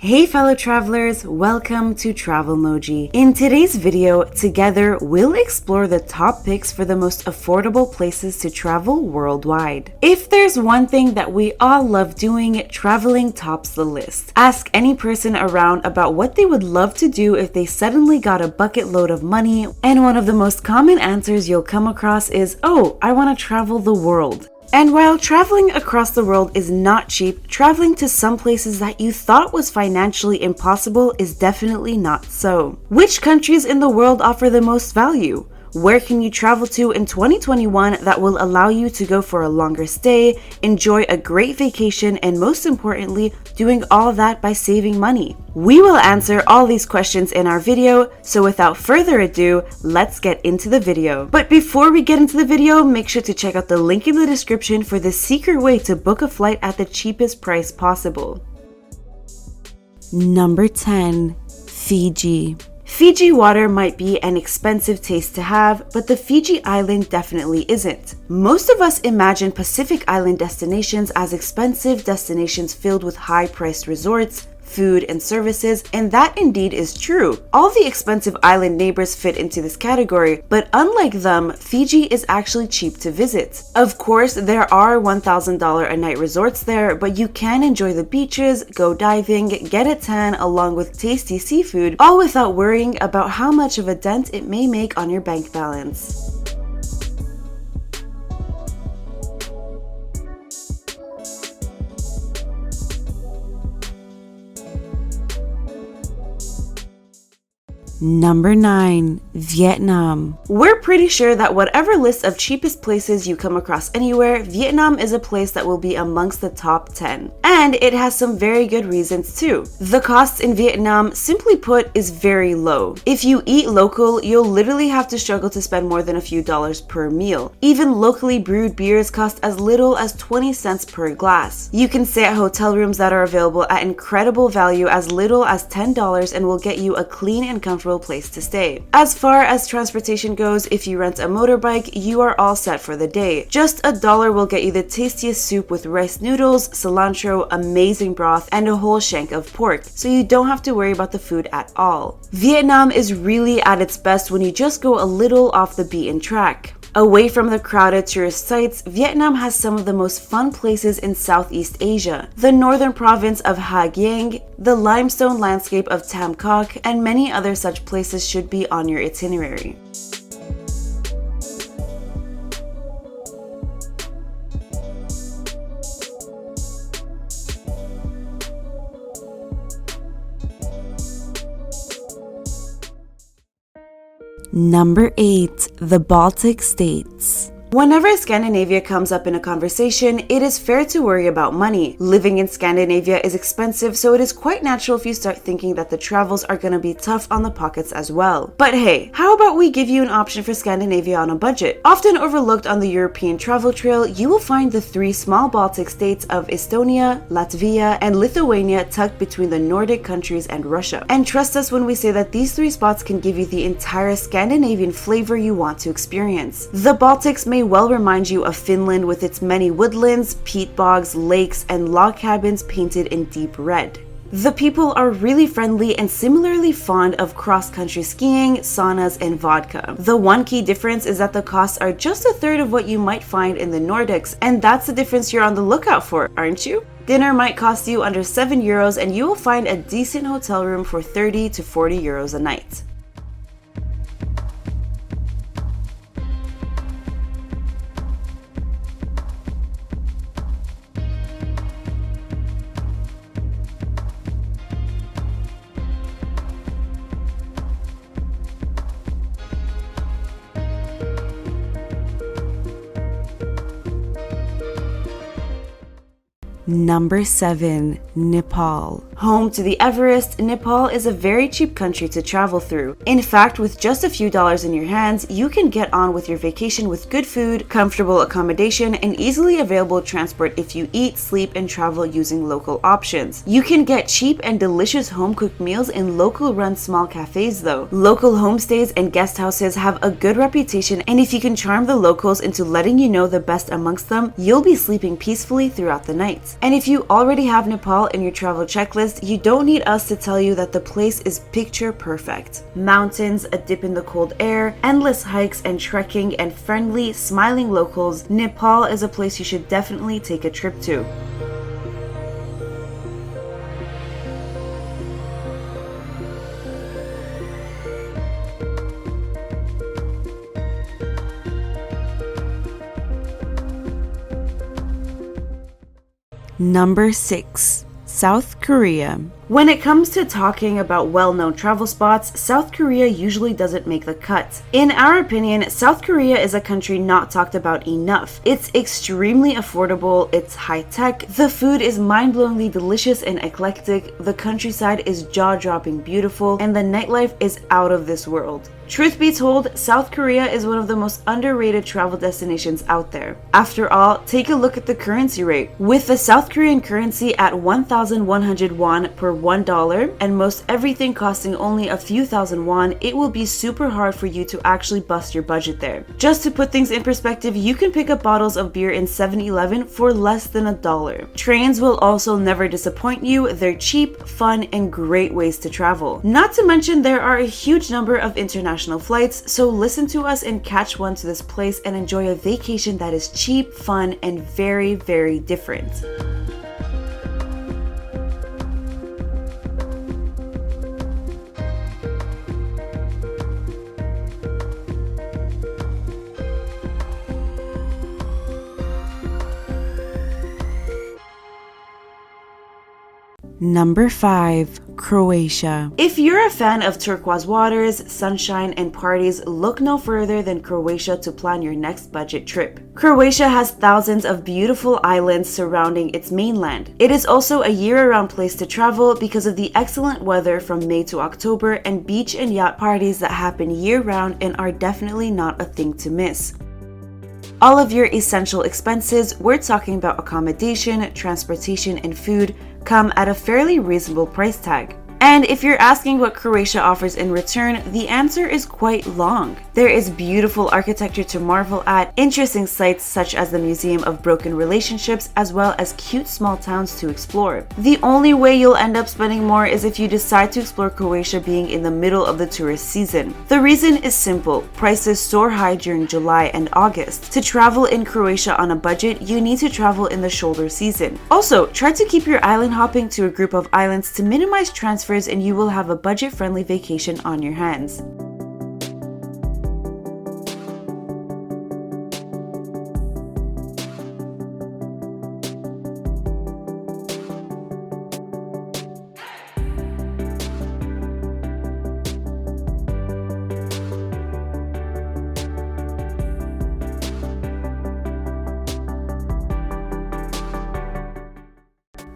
Hey fellow travelers, welcome to Travelmoji. In today's video, together we'll explore the top picks for the most affordable places to travel worldwide. If there's one thing that we all love doing, traveling tops the list. Ask any person around about what they would love to do if they suddenly got a bucket load of money, and one of the most common answers you'll come across is, "Oh, I want to travel the world." And while traveling across the world is not cheap, traveling to some places that you thought was financially impossible is definitely not so. Which countries in the world offer the most value? Where can you travel to in 2021 that will allow you to go for a longer stay, enjoy a great vacation, and most importantly, doing all that by saving money? We will answer all these questions in our video, so without further ado, let's get into the video. But before we get into the video, make sure to check out the link in the description for the secret way to book a flight at the cheapest price possible. Number 10. Fiji. Fiji water might be an expensive taste to have, but the Fiji island definitely isn't. Most of us imagine Pacific Island destinations as expensive destinations filled with high-priced resorts, food, and services, and that indeed is true. All the expensive island neighbors fit into this category, but unlike them, Fiji is actually cheap to visit. Of course, there are $1,000 a night resorts there, but you can enjoy the beaches, go diving, get a tan along with tasty seafood, all without worrying about how much of a dent it may make on your bank balance. Number 9. Vietnam. We're pretty sure that whatever list of cheapest places you come across anywhere, Vietnam is a place that will be amongst the top 10. And it has some very good reasons too. The costs in Vietnam, simply put, is very low. If you eat local, you'll literally have to struggle to spend more than a few dollars per meal. Even locally brewed beers cost as little as 20 cents per glass. You can stay at hotel rooms that are available at incredible value as little as $10 and will get you a clean and comfortable place to stay. As far as transportation goes, if you rent a motorbike, you are all set for the day. Just $1 will get you the tastiest soup with rice noodles, cilantro, amazing broth, and a whole shank of pork, so you don't have to worry about the food at all. Vietnam is really at its best when you just go a little off the beaten track. Away from the crowded tourist sites, Vietnam has some of the most fun places in Southeast Asia. The northern province of Ha Giang, the limestone landscape of Tam Coc, and many other such places should be on your itinerary. Number 8. The Baltic States. Whenever Scandinavia comes up in a conversation, it is fair to worry about money. Living in Scandinavia is expensive, so it is quite natural if you start thinking that the travels are going to be tough on the pockets as well. But hey, how about we give you an option for Scandinavia on a budget? Often overlooked on the European travel trail, you will find the 3 small Baltic states of Estonia, Latvia, and Lithuania tucked between the Nordic countries and Russia. And trust us when we say that these 3 spots can give you the entire Scandinavian flavor you want to experience. The Baltics may well remind you of Finland with its many woodlands, peat bogs, lakes, and log cabins painted in deep red. The people are really friendly and similarly fond of cross-country skiing, saunas, and vodka. The one key difference is that the costs are just a third of what you might find in the Nordics, and that's the difference you're on the lookout for, aren't you? Dinner might cost you under €7 and you will find a decent hotel room for 30 to 40 euros a night. Number 7. Nepal. Home to the Everest, Nepal is a very cheap country to travel through. In fact, with just a few dollars in your hands, you can get on with your vacation with good food, comfortable accommodation, and easily available transport if you eat, sleep, and travel using local options. You can get cheap and delicious home-cooked meals in local-run small cafes though. Local homestays and guest houses have a good reputation, and if you can charm the locals into letting you know the best amongst them, you'll be sleeping peacefully throughout the night. And if you already have Nepal in your travel checklist, tourist, you don't need us to tell you that the place is picture perfect. Mountains, a dip in the cold air, endless hikes and trekking, and friendly, smiling locals, Nepal is a place you should definitely take a trip to. Number 6. South Korea. When it comes to talking about well-known travel spots, South Korea usually doesn't make the cut. In our opinion, South Korea is a country not talked about enough. It's extremely affordable, it's high-tech, the food is mind-blowingly delicious and eclectic, the countryside is jaw-dropping beautiful, and the nightlife is out of this world. Truth be told, South Korea is one of the most underrated travel destinations out there. After all, take a look at the currency rate. With the South Korean currency at 1,100 won per $1 and most everything costing only a few thousand won, it will be super hard for you to actually bust your budget there. Just to put things in perspective, you can pick up bottles of beer in 7-Eleven for less than $1. Trains will also never disappoint you. They're cheap, fun, and great ways to travel. Not to mention there are a huge number of international flights, so listen to us and catch one to this place and enjoy a vacation that is cheap, fun, and very, very different. Number 5. Croatia. If you're a fan of turquoise waters, sunshine, and parties, look no further than Croatia to plan your next budget trip. Croatia has thousands of beautiful islands surrounding its mainland. It is also a year-round place to travel because of the excellent weather from May to October and beach and yacht parties that happen year-round and are definitely not a thing to miss. All of your essential expenses, we're talking about accommodation, transportation, and food, come at a fairly reasonable price tag. And if you're asking what Croatia offers in return, the answer is quite long. There is beautiful architecture to marvel at, interesting sites such as the Museum of Broken Relationships, as well as cute small towns to explore. The only way you'll end up spending more is if you decide to explore Croatia being in the middle of the tourist season. The reason is simple: prices soar high during July and August. To travel in Croatia on a budget, you need to travel in the shoulder season. Also, try to keep your island hopping to a group of islands to minimize transfers, and you will have a budget-friendly vacation on your hands.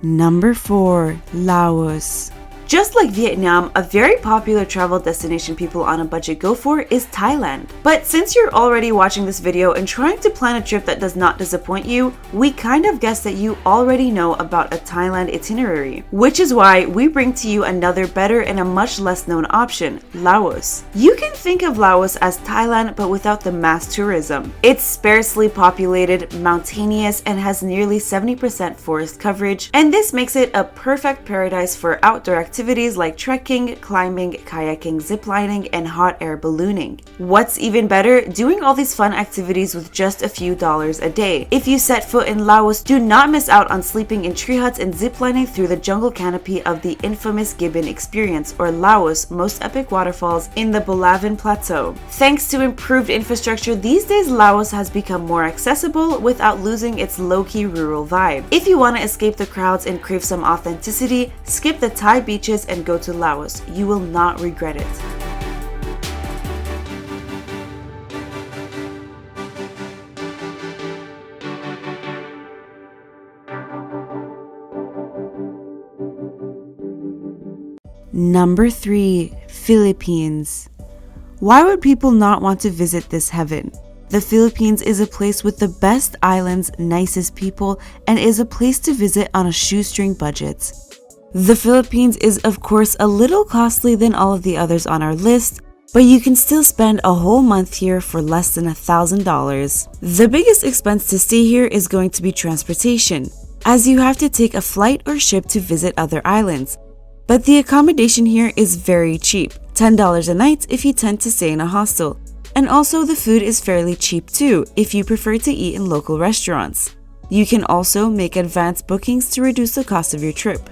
Number 4. Laos. Just like Vietnam, a very popular travel destination people on a budget go for is Thailand. But since you're already watching this video and trying to plan a trip that does not disappoint you, we kind of guess that you already know about a Thailand itinerary, which is why we bring to you another better and a much less known option, Laos. You can think of Laos as Thailand but without the mass tourism. It's sparsely populated, mountainous, and has nearly 70% forest coverage, and this makes it a perfect paradise for outdoor activities like trekking, climbing, kayaking, ziplining, and hot air ballooning. What's even better? Doing all these fun activities with just a few dollars a day. If you set foot in Laos, do not miss out on sleeping in tree huts and ziplining through the jungle canopy of the infamous Gibbon Experience, or Laos' most epic waterfalls in the Bulavan Plateau. Thanks to improved infrastructure, these days Laos has become more accessible without losing its low-key rural vibe. If you want to escape the crowds and crave some authenticity, skip the Thai beaches and go to Laos. You will not regret it. Number 3. Philippines. Why would people not want to visit this heaven? The Philippines is a place with the best islands, nicest people, and is a place to visit on a shoestring budget. The Philippines is of course a little costly than all of the others on our list, but you can still spend a whole month here for less than $1,000. The biggest expense to stay here is going to be transportation, as you have to take a flight or ship to visit other islands. But the accommodation here is very cheap, $10 a night if you tend to stay in a hostel. And also the food is fairly cheap too if you prefer to eat in local restaurants. You can also make advance bookings to reduce the cost of your trip.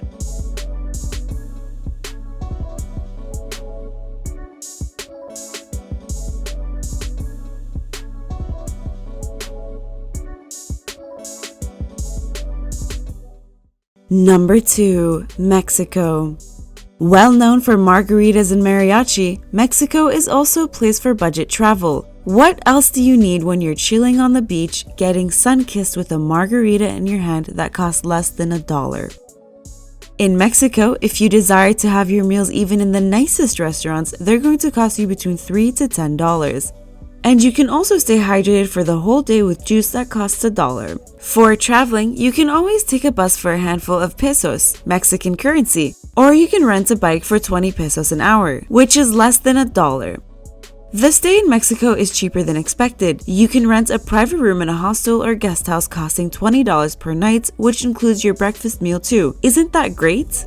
Number 2. Mexico. Well known for margaritas and mariachi, Mexico is also a place for budget travel. What else do you need when you're chilling on the beach, getting sun-kissed with a margarita in your hand that costs less than $1? In Mexico, if you desire to have your meals even in the nicest restaurants, they're going to cost you between $3 to $10. And you can also stay hydrated for the whole day with juice that costs $1. For traveling, you can always take a bus for a handful of pesos, Mexican currency, or you can rent a bike for 20 pesos an hour, which is less than $1. The stay in Mexico is cheaper than expected. You can rent a private room in a hostel or guest house costing $20 per night, which includes your breakfast meal too. Isn't that great?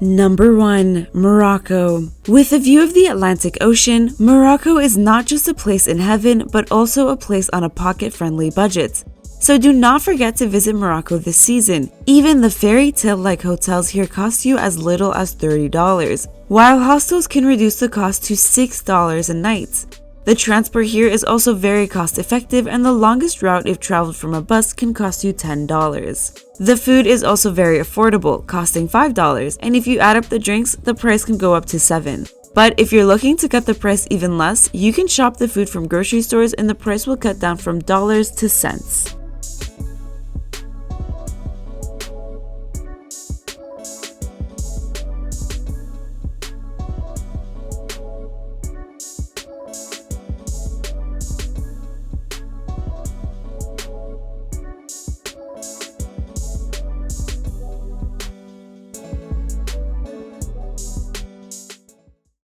Number 1. Morocco. With a view of the Atlantic Ocean, Morocco is not just a place in heaven, but also a place on a pocket-friendly budget. So do not forget to visit Morocco this season. Even the fairy tale-like hotels here cost you as little as $30, while hostels can reduce the cost to $6 a night. The transport here is also very cost-effective, and the longest route if traveled from a bus can cost you $10. The food is also very affordable, costing $5, and if you add up the drinks, the price can go up to $7. But if you're looking to cut the price even less, you can shop the food from grocery stores and the price will cut down from dollars to cents.